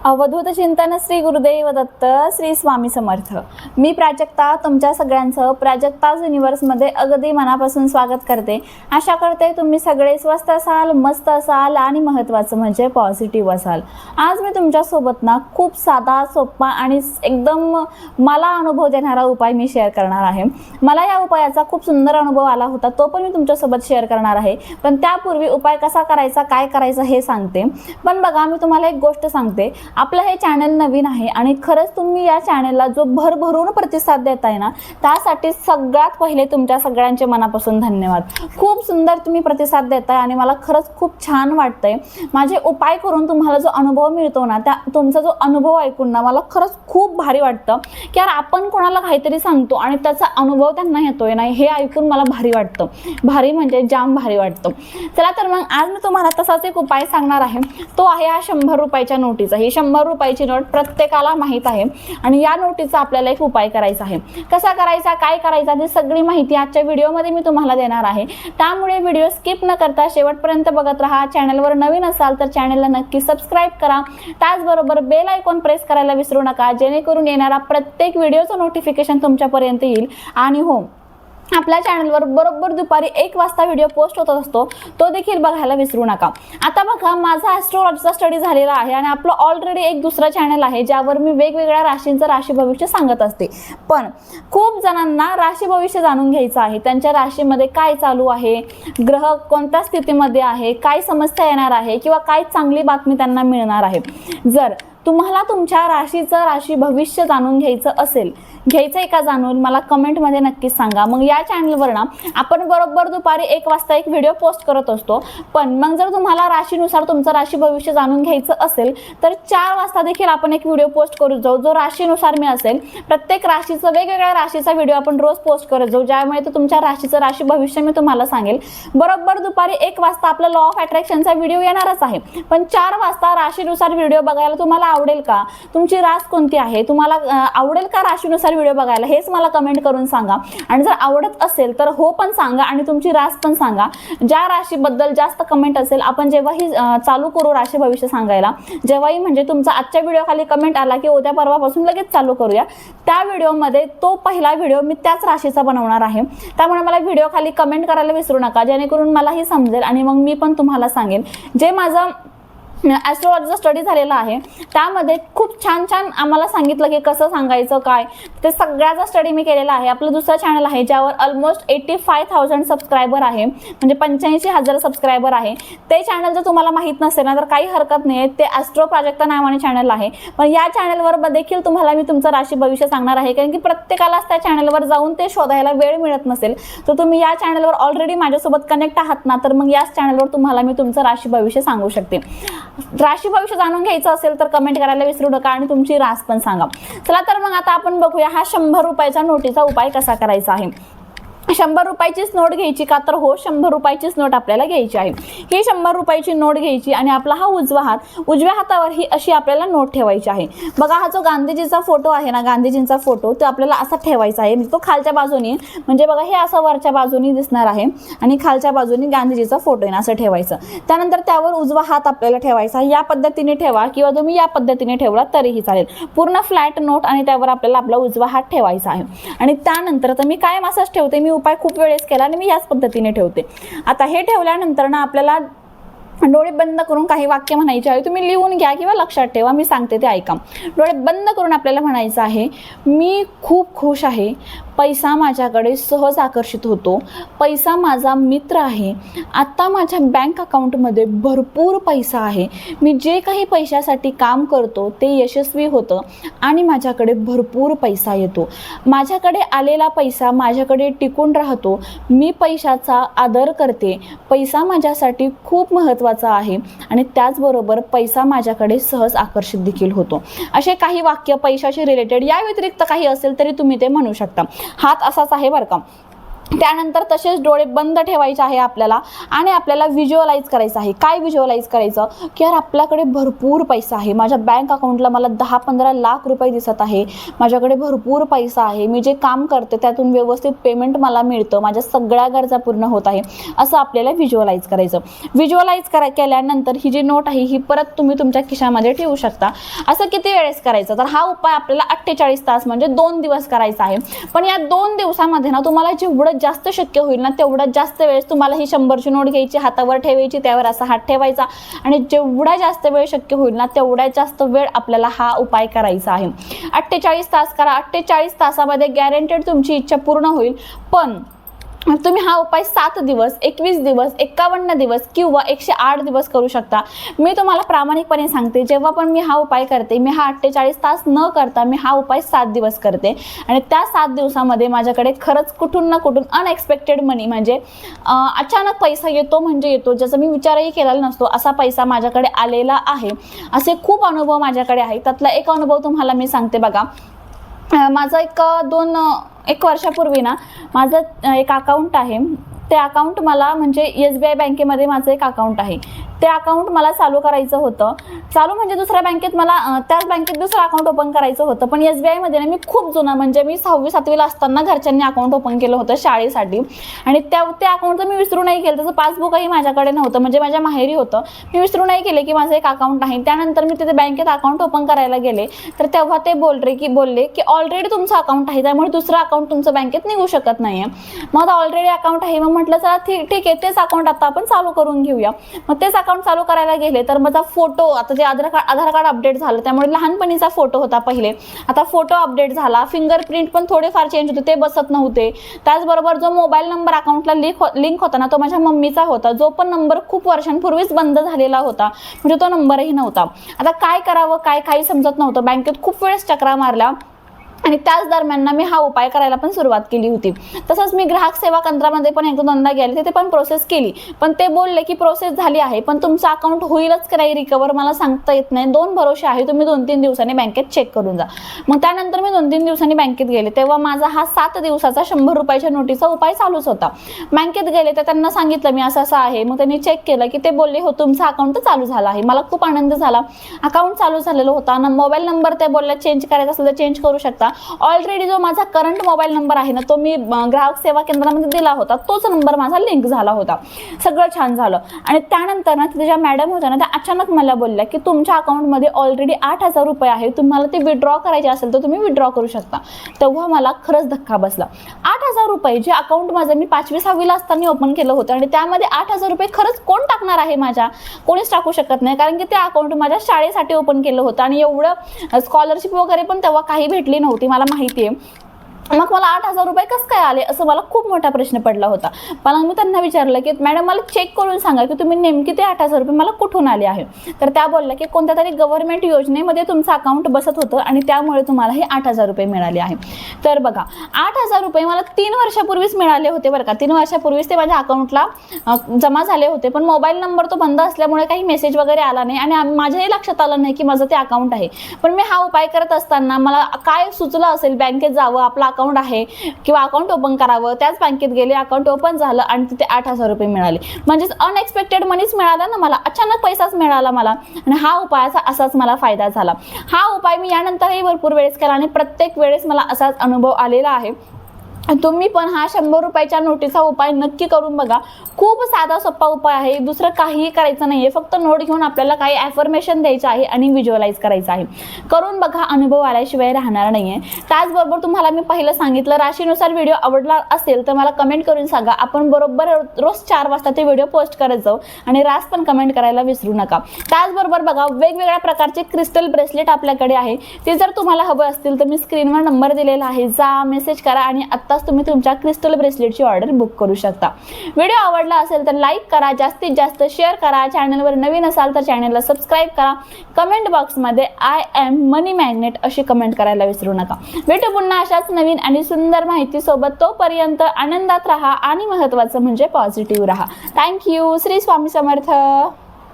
अवधूत चिंतन श्री गुरुदेव दत्त श्री स्वामी समर्थ। मी प्राजक्ता तुमच्या सगळ्यांचं प्राजक्ताज युनिवर्समध्ये अगदी मनापासून स्वागत करते। आशा करते तुम्ही सगळे स्वस्त असाल, मस्त असाल आणि महत्त्वाचं म्हणजे पॉझिटिव्ह असाल। आज मी तुमच्यासोबत ना खूप साधा, सोपा आणि एकदम मला अनुभव देणारा उपाय मी शेअर करणार आहे। मला या उपायाचा खूप सुंदर अनुभव आला होता, तो पण मी तुमच्यासोबत शेअर करणार आहे। पण त्यापूर्वी उपाय कसा करायचा, काय करायचं हे सांगते। पण बघा, मी तुम्हाला एक गोष्ट सांगते, आपलं हे चॅनल नवीन आहे आणि खरंच तुम्ही या चॅनलला जो भरभरून प्रतिसाद देताय ना, त्यासाठी सगळ्यात पहिले तुमच्या सगळ्यांचे मनापासून धन्यवाद। खूप सुंदर तुम्ही प्रतिसाद देताय आणि मला खरंच खूप छान वाटतंय। माझे उपाय करून तुम्हाला जो अनुभव मिळतो ना, त्या तुमचा जो अनुभव ऐकून ना मला खरंच खूप भारी वाटतं की यार आपण कोणाला काहीतरी सांगतो आणि त्याचा अनुभव त्यांना येतोय ना, हे ऐकून मला भारी वाटतं। भारी म्हणजे जाम भारी वाटतं। चला तर मग आज मी तुम्हाला तसाच एक उपाय सांगणार आहे। तो आहे हा 100 रुपयाच्या नोटीचा। ही 100 रुपयाची नोट प्रत्येकाला माहित आहे आणि या नोटीचा आपल्याला एक उपाय करायचा आहे। कसा करायचा, काय करायचा, ती सगळी माहिती आजच्या व्हिडिओमध्ये मी तुम्हाला देणार आहे। त्यामुळे व्हिडिओ स्किप न करता शेवटपर्यंत बघत राहा। चॅनलवर नवीन असाल तर चॅनलला नक्की सबस्क्राइब करा। त्याचबरोबर बेल आयकॉन प्रेस करायला विसरू नका, जेणेकरून येणारा प्रत्येक व्हिडिओचं नोटिफिकेशन तुमच्यापर्यंत येईल। आणि हो, आपल्या चॅनलवर बरोबर दुपारी 1 वाजता व्हिडिओ पोस्ट होत असतो, तो देखील बघायला विसरू नका। आता बघा, माझा ॲस्ट्रोलॉजीचा स्टडी झालेला आहे आणि आपलं ऑलरेडी एक दुसरा चॅनल आहे ज्यावर मी वेगवेगळ्या राशींचं राशी भविष्य सांगत असते। पण खूप जणांना राशी भविष्य जाणून घ्यायचं आहे, त्यांच्या राशीमध्ये काय चालू आहे, ग्रह कोणत्या स्थितीमध्ये आहे, काय समस्या येणार आहे किंवा काय चांगली बातमी त्यांना मिळणार आहे। जर तुम्हाला तुमच्या राशीचं राशी भविष्य जाणून घ्यायचं असेल, घ्यायचंय का जाणून, मला कमेंटमध्ये नक्कीच सांगा। मग या चॅनलवर ना आपण बरोबर दुपारी 1 वाजता एक व्हिडिओ पोस्ट करत असतो। पण मग जर तुम्हाला राशीनुसार तुमचं राशी भविष्य जाणून घ्यायचं असेल तर 4 वाजता देखील आपण एक व्हिडिओ पोस्ट करू जाऊ, जो राशीनुसार मी असेल। प्रत्येक राशीचं वेगवेगळ्या राशीचा व्हिडिओ आपण रोज पोस्ट करत जाऊ, ज्यामुळे तो तुमच्या राशीचं राशी भविष्य मी तुम्हाला सांगेल। बरोबर दुपारी 1 वाजता आपला लॉ ऑफ अट्रॅक्शनचा व्हिडिओ येणारच आहे। पण 4 वाजता राशीनुसार व्हिडिओ बघायला तुम्हाला आवडेल का? तुमची रास कोणती आहे? तुम्हाला आवडेल का राशीनुसार व्हिडिओ बघायला? हेच मला कमेंट करून सांगा। आणि जर आवडत असेल तर हो पण सांगा आणि तुमची रास पण सांगा। ज्या राशीबद्दल जास्त कमेंट असेल, आपण जेव्हाही चालू करू राशी भविष्य सांगायला, जेव्हाही म्हणजे तुमचा आजच्या व्हिडिओ खाली कमेंट आला की उद्या परवापासून लगेच चालू करूया, त्या व्हिडिओमध्ये तो पहिला व्हिडिओ मी त्याच राशीचा बनवणार आहे। त्यामुळे मला व्हिडिओ खाली कमेंट करायला विसरू नका, जेणेकरून मलाही समजेल आणि मग मी पण तुम्हाला सांगेन। जे माझं ॲस्ट्रोलॉजीचा स्टडी झालेला आहे त्यामध्ये खूप छान छान आम्हाला सांगितलं की कसं सांगायचं, काय ते सगळ्याचा स्टडी मी केलेला आहे। आपलं दुसरं चॅनल आहे ज्यावर ऑलमोस्ट 85,000 सबस्क्रायबर आहे, म्हणजे 85,000 सबस्क्रायबर आहे। ते चॅनल जर तुम्हाला माहीत नसेल ना तर काही हरकत नाही, ते ॲस्ट्रो प्राजक्ता नावाने चॅनल आहे। पण या चॅनलवर देखील तुम्हाला मी तुमचं राशी भविष्य सांगणार आहे, कारण की प्रत्येकालाच त्या चॅनलवर जाऊन ते शोधायला वेळ मिळत नसेल। तर तुम्ही या चॅनलवर ऑलरेडी माझ्यासोबत कनेक्ट आहात ना, तर मग याच चॅनलवर तुम्हाला मी तुमचं राशी भविष्य सांगू शकते। राशी भविष्य जाणून घ्यायचं असेल तर कमेंट करायला विसरू नका आणि तुमची रास पण सांगा। चला तर मग आता आपण बघूया हा 100 रुपयाच्या नोटीचा उपाय कसा करायचा आहे। 100 रुपयाचीच नोट घ्यायची का? तर हो, 100 रुपयाचीच नोट आपल्याला घ्यायची आहे। ही 100 रुपयाची नोट घ्यायची आणि आपला हा उजवा हात, उजव्या हातावर ही अशी आपल्याला नोट ठेवायची आहे। बघा, हा जो गांधीजीचा फोटो आहे ना, गांधीजींचा फोटो, तो आपल्याला असा ठेवायचा आहे। तो खालच्या बाजूने, म्हणजे बघा हे असं वरच्या बाजूने दिसणार आहे आणि खालच्या बाजूने गांधीजीचा फोटो आहे, असं ठेवायचं। त्यानंतर त्यावर उजवा हात आपल्याला ठेवायचा। या पद्धतीने ठेवा किंवा तुम्ही या पद्धतीने ठेवला तरीही चालेल। पूर्ण फ्लॅट नोट आणि त्यावर आपल्याला आपला उजवा हात ठेवायचा आहे। आणि त्यानंतर तर मी कायम असंच ठेवते, मी उपाय खूप वेळेस केला आणि मी याच पद्धतीने ठेवते। आता हे ठेवल्यानंतर ना आपल्याला डोळे बंद करून काही वाक्य म्हणायचे आहे। तुम्ही लिहून घ्या किंवा लक्षात ठेवा, मी सांगते ते ऐका। डोळे बंद करून आपल्याला म्हणायचं आहे, मी खूप खुश आहे, पैसा माझ्याकडे सहज आकर्षित होतो, पैसा माझा मित्र आहे, आता माझ्या बँक अकाउंटमध्ये भरपूर पैसा आहे, मी जे काही पैशासाठी काम करतो ते यशस्वी होतं आणि माझ्याकडे भरपूर पैसा येतो, माझ्याकडे आलेला पैसा माझ्याकडे टिकून राहतो, मी पैशाचा आदर करते, पैसा माझ्यासाठी खूप महत्त्वाचा आहे आणि त्याचबरोबर पैसा माझ्याकडे सहज आकर्षित देखील होतो। असे काही वाक्य पैशाशी रिलेटेड, या व्यतिरिक्त काही असेल तरी तुम्ही ते म्हणू शकता। हात असाच आहे बरं का। त्यानंतर तसेच डोळे बंद ठेवायचे आहे आपल्याला आणि आपल्याला व्हिज्युअलाइज करायचं आहे. काय व्हिज्युअलाइज करायचं की यार आपल्याकडे भरपूर पैसा आहे, माझ्या बँक अकाउंटला मला 10-15 लाख रुपये दिसत आहे, माझ्याकडे भरपूर पैसा आहे, मी जे काम करते त्यातून व्यवस्थित पेमेंट मला मिळतं, माझ्या सगळ्या गरजा पूर्ण होत आहे, असं आपल्याला व्हिज्युअलाइज करायचं. व्हिज्युअलाइज केल्यानंतर ही जी नोट आहे ही परत तुम्ही तुमच्या खिशामध्ये ठेवू शकता. असं किती वेळेस करायचं तर हा उपाय आपल्याला 48 तास म्हणजे 2 दिवस करायचा आहे. पण या 2 दिवसामध्ये ना तुम्हाला जेवढं जास्त शक्य होईल ना तेवढा जास्त वेळेस तुम्हाला ही 100ची नोट घ्यायची, हातावर ठेवायची, त्यावर असा हात ठेवायचा आणि जेवढा जास्त वेळ शक्य होईल ना तेवढा जास्त वेळ आपल्याला हा उपाय करायचा आहे. 48 तास करा. 48 तासामध्ये गॅरंटेड तुमची इच्छा पूर्ण होईल. पण तुम्ही हा उपाय 7 दिवस, 21 दिवस, 51 दिवस किंवा 108 दिवस करू शकता. मी तुम्हाला प्रामाणिकपणे सांगते, जेव्हा पण मी हा उपाय करते, मी हा 48 तास न करता मी हा उपाय 7 दिवस करते आणि त्या 7 दिवसामध्ये माझ्याकडे खरंच कुठून ना कुठून अनएक्सपेक्टेड मनी म्हणजे अचानक पैसा येतो म्हणजे येतो, ज्याचा मी विचारही केलेला नसतो असा पैसा माझ्याकडे आलेला आहे. असे खूप अनुभव माझ्याकडे आहेत. त्यातला एक अनुभव तुम्हाला मी सांगते बघा. माझं एक वर्षापूर्वी ना माझं एक अकाउंट आहे. ते अकाउंट मला म्हणजे SBI बँकेमध्ये माझं एक अकाउंट आहे. ते अकाउंट मला चालू करायचं होतं. चालू म्हणजे दुसऱ्या बँकेत मला त्याच बँकेत दुसरं अकाउंट ओपन करायचं होतं. पण SBI मध्ये ना मी खूप जुना म्हणजे मी 6वी-7वीला असताना घरच्यांनी अकाउंट ओपन केलं होतं शाळेसाठी आणि त्या अकाउंटचं मी विसरू नाही केलं. त्याचं पासबुकही माझ्याकडे नव्हतं म्हणजे माझ्या माहेरी होतं. मी विसरू नाही केले की माझं एक अकाउंट आहे. त्यानंतर मी तिथे बँकेत अकाउंट ओपन करायला गेले तर तेव्हा ते बोलले की ऑलरेडी तुमचं अकाउंट आहे, त्यामुळे दुसरं अकाउंट तुमचं बँकेत निघू शकत नाही आहे. मग आता ऑलरेडी अकाउंट आहे. मग म्हटलं चला ठीक आहे, तेच अकाउंट आता आपण चालू करून घेऊया. मग तेच अकाउंट चालू करायला गेले तर माझा फोटो आता जे आधार कार्ड अपडेट झालं त्यामुळे लहानपणीचा फोटो होता पहिले, आता फोटो अपडेट झाला. फिंगरप्रिंट पण थोडेफार चेंज होते, ते बसत नव्हते. त्याचबरोबर जो मोबाईल नंबर अकाउंटला लिंक होता ना तो माझ्या मम्मीचा होता, जो पण नंबर खूप वर्षांपूर्वीच बंद झालेला होता, म्हणजे तो नंबरही नव्हता. आता काय करावं काही समजत नव्हतं. बँकेत खूप वेळेस चक्रा मारल्या आणि त्याच दरम्यान मी हा उपाय करायला पण सुरुवात केली होती. तसंच मी ग्राहक सेवा केंद्रामध्ये पण 1-2दा गेले, तिथे पण प्रोसेस केली. पण ते बोलले की प्रोसेस झाली आहे पण तुमचं अकाउंट होईलच की नाही रिकवर मला सांगता येत नाही, 2 भरोसे आहे, तुम्ही 2-3 दिवसांनी बँकेत चेक करून जा. मग त्यानंतर मी 2-3 दिवसांनी बँकेत गेले तेव्हा माझा हा 7 दिवसाचा 100 रुपयाच्या नोटीचा उपाय चालूच होता. बँकेत गेले तर त्यांना सांगितलं मी असं आहे. मग त्यांनी चेक केलं की ते बोलले हो तुमचं अकाउंट चालू झालं आहे. मला खूप आनंद झाला. अकाउंट चालू झालेलं होता ना. मोबाईल नंबर ते बोलले चेंज करायचा असेल तर चेंज करू शकता. ऑलरेडी जो माझा करंट मोबाईल नंबर आहे ना तो मी ग्राहक सेवा केंद्रामध्ये दिला होता, तोच नंबर माझा लिंक झाला होता. सगळं छान झालं. आणि त्यानंतर ना तिथे ज्या मॅडम होत्या ना त्या अचानक मला बोलल्या की तुमच्या अकाउंटमध्ये ऑलरेडी 8,000 रुपये आहे, तुम्हाला ते विड्रॉ करायचे असेल तर तुम्ही विड्रॉ करू शकता. तेव्हा मला खरंच धक्का बसला. 8,000 रुपये जे अकाउंट माझं मी 5वी-6वीला असताना ओपन केलं होतं आणि त्यामध्ये 8,000 रुपये खरंच कोण टाकणार आहे? कोणीच टाकू शकत नाही, कारण की ते अकाउंट माझ्या शाळेसाठी ओपन केलं होतं आणि एवढं स्कॉलरशिप वगैरे पण तेव्हा काही भेटली नव्हती मला माहिती आहे. मग मला 8,000 रुपये कसं काय आले असं मला खूप मोठा प्रश्न पडला होता. पण मी त्यांना विचारलं की मॅडम मला चेक करून सांगा की तुम्ही नेमकी ते 8,000 रुपये मला कुठून आले आहे. तर त्या बोलल्या की कोणत्या तरी गव्हर्नमेंट योजनेमध्ये तुमचं अकाउंट बसत होतं आणि त्यामुळे तुम्हाला हे 8,000 रुपये मिळाले आहे. तर बघा 8,000 रुपये मला 3 वर्षापूर्वीच मिळाले होते बरं का. 3 वर्षापूर्वीच ते माझ्या अकाउंटला जमा झाले होते. पण मोबाईल नंबर तो बंद असल्यामुळे काही मेसेज वगैरे आला नाही आणि माझ्याही लक्षात आलं नाही की माझं ते अकाउंट आहे. पण मी हा उपाय करत असताना मला काय सुचलं असेल बँकेत जावं, आपला अकाउंट आहे किंवा अकाउंट ओपन करावं, त्याच बँकेत गेले, अकाउंट ओपन झालं आणि तिथे 8,000 रुपये मिळाले. म्हणजेच अनएक्सपेक्टेड मनीच मिळाला ना मला, अचानक पैसाच मिळाला मला आणि हा उपायाचा असाच मला फायदा झाला. हा उपाय मी यानंतरही भरपूर वेळेस केला आणि प्रत्येक वेळेस मला असाच अनुभव आलेला आहे. तुम्ही पण हा 100 रुपयाच्या नोटीचा उपाय नक्की करून बघा. खूप साधा सोपा उपाय आहे, दुसरं काहीही करायचं नाहीये, फक्त नोट घेऊन आपल्याला काही ॲफर्मेशन द्यायचं आहे आणि व्हिज्युअलाइज करायचं आहे. करून बघा, अनुभव आल्याशिवाय राहणार नाहीये. त्याचबरोबर तुम्हाला मी पहिलं सांगितलं राशीनुसार व्हिडिओ आवडला असेल तर मला कमेंट करून सांगा. आपण बरोबर रोज 4 वाजता ते व्हिडिओ पोस्ट करत जाऊ आणि रास पण कमेंट करायला विसरू नका. त्याचबरोबर बघा वेगवेगळ्या प्रकारचे क्रिस्टल ब्रेसलेट आपल्याकडे आहे. ते जर तुम्हाला हवं असतील तर मी स्क्रीनवर नंबर दिलेला आहे, जा मेसेज करा आणि आत्ताच तुम्ही तुमच्या क्रिस्टल ब्रेसलेटची ऑर्डर बुक करू शकता. व्हिडिओ आवडला असेल तर लाईक करा, जास्तीत जास्त शेअर करा. चॅनलवर नवीन असाल तर चॅनलला सबस्क्राईब करा. कमेंट बॉक्समध्ये आय एम मनी मॅग्नेट अशी कमेंट करायला विसरू नका. भेटू पुन्हा अशाच नवीन आणि सुंदर माहिती सोबत. तोपर्यंत आनंदात राहा आणि महत्त्वाचं म्हणजे पॉझिटिव्ह राहा. थँक्यू. श्री स्वामी समर्थ.